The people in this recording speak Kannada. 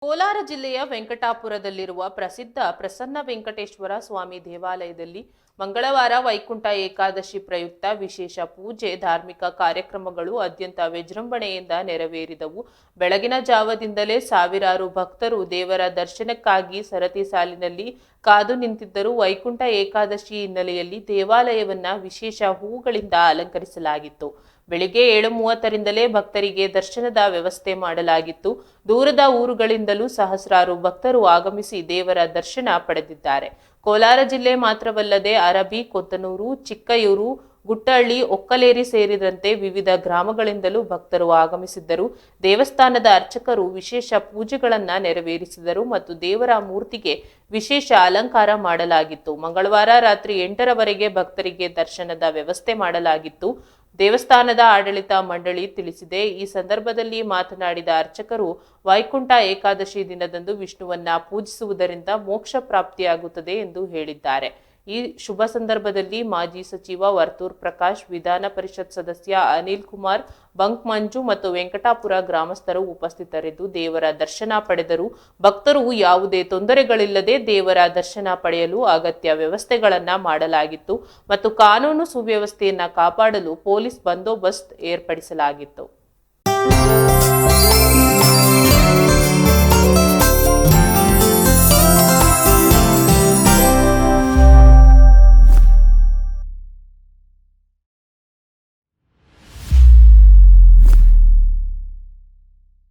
ಕೋಲಾರ ಜಿಲ್ಲೆಯ ವೆಂಕಟಾಪುರದಲ್ಲಿರುವ ಪ್ರಸಿದ್ಧ ಪ್ರಸನ್ನ ವೆಂಕಟೇಶ್ವರ ಸ್ವಾಮಿ ದೇವಾಲಯದಲ್ಲಿ ಮಂಗಳವಾರ ವೈಕುಂಠ ಏಕಾದಶಿ ಪ್ರಯುಕ್ತ ವಿಶೇಷ ಪೂಜೆ, ಧಾರ್ಮಿಕ ಕಾರ್ಯಕ್ರಮಗಳು ಅತ್ಯಂತ ವಿಜೃಂಭಣೆಯಿಂದ ನೆರವೇರಿದವು. ಬೆಳಗಿನ ಜಾವದಿಂದಲೇ ಸಾವಿರಾರು ಭಕ್ತರು ದೇವರ ದರ್ಶನಕ್ಕಾಗಿ ಸರತಿ ಸಾಲಿನಲ್ಲಿ ಕಾದು ನಿಂತಿದ್ದರು. ವೈಕುಂಠ ಏಕಾದಶಿ ಹಿನ್ನೆಲೆಯಲ್ಲಿ ದೇವಾಲಯವನ್ನ ವಿಶೇಷ ಹೂಗಳಿಂದ ಅಲಂಕರಿಸಲಾಗಿತ್ತು. ಬೆಳಿಗ್ಗೆ 7:30ರಿಂದಲೇ ಭಕ್ತರಿಗೆ ದರ್ಶನದ ವ್ಯವಸ್ಥೆ ಮಾಡಲಾಗಿತ್ತು. ದೂರದ ಊರುಗಳಿಂದಲೂ ಸಹಸ್ರಾರು ಭಕ್ತರು ಆಗಮಿಸಿ ದೇವರ ದರ್ಶನ ಪಡೆದಿದ್ದಾರೆ. ಕೋಲಾರ ಜಿಲ್ಲೆ ಮಾತ್ರವಲ್ಲದೆ ಅರಬಿ, ಕೊತ್ತನೂರು, ಚಿಕ್ಕಯೂರು, ಗುಟ್ಟಹಳ್ಳಿ, ಒಕ್ಕಲೇರಿ ಸೇರಿದಂತೆ ವಿವಿಧ ಗ್ರಾಮಗಳಿಂದಲೂ ಭಕ್ತರು ಆಗಮಿಸಿದ್ದರು. ದೇವಸ್ಥಾನದ ಅರ್ಚಕರು ವಿಶೇಷ ಪೂಜೆಗಳನ್ನ ನೆರವೇರಿಸಿದರು ಮತ್ತು ದೇವರ ಮೂರ್ತಿಗೆ ವಿಶೇಷ ಅಲಂಕಾರ ಮಾಡಲಾಗಿತ್ತು. ಮಂಗಳವಾರ ರಾತ್ರಿ 8ರವರೆಗೆ ಭಕ್ತರಿಗೆ ದರ್ಶನದ ವ್ಯವಸ್ಥೆ ಮಾಡಲಾಗಿತ್ತು. ದೇವಸ್ಥಾನದ ಆಡಳಿತ ಮಂಡಳಿ ತಿಳಿಸಿದೆ. ಈ ಸಂದರ್ಭದಲ್ಲಿ ಮಾತನಾಡಿದ ಅರ್ಚಕರು, ವೈಕುಂಠ ಏಕಾದಶಿ ದಿನದಂದು ವಿಷ್ಣುವನ್ನ ಪೂಜಿಸುವುದರಿಂದ ಮೋಕ್ಷ ಪ್ರಾಪ್ತಿಯಾಗುತ್ತದೆ ಎಂದು ಹೇಳಿದ್ದಾರೆ. ಈ ಶುಭ ಸಂದರ್ಭದಲ್ಲಿ ಮಾಜಿ ಸಚಿವ ವರ್ತೂರ್ ಪ್ರಕಾಶ್, ವಿಧಾನ ಪರಿಷತ್ ಸದಸ್ಯ ಅನಿಲ್ ಕುಮಾರ್, ಬಂಕ್ ಮಂಜು ಮತ್ತು ವೆಂಕಟಾಪುರ ಗ್ರಾಮಸ್ಥರು ಉಪಸ್ಥಿತರಿದ್ದು ದೇವರ ದರ್ಶನ ಪಡೆದರು. ಭಕ್ತರು ಯಾವುದೇ ತೊಂದರೆಗಳಿಲ್ಲದೆ ದೇವರ ದರ್ಶನ ಪಡೆಯಲು ಅಗತ್ಯ ವ್ಯವಸ್ಥೆಗಳನ್ನ ಮಾಡಲಾಗಿತ್ತು ಮತ್ತು ಕಾನೂನು ಸುವ್ಯವಸ್ಥೆಯನ್ನ ಕಾಪಾಡಲು ಪೊಲೀಸ್ ಬಂದೋಬಸ್ತ್ ಏರ್ಪಡಿಸಲಾಗಿತ್ತು.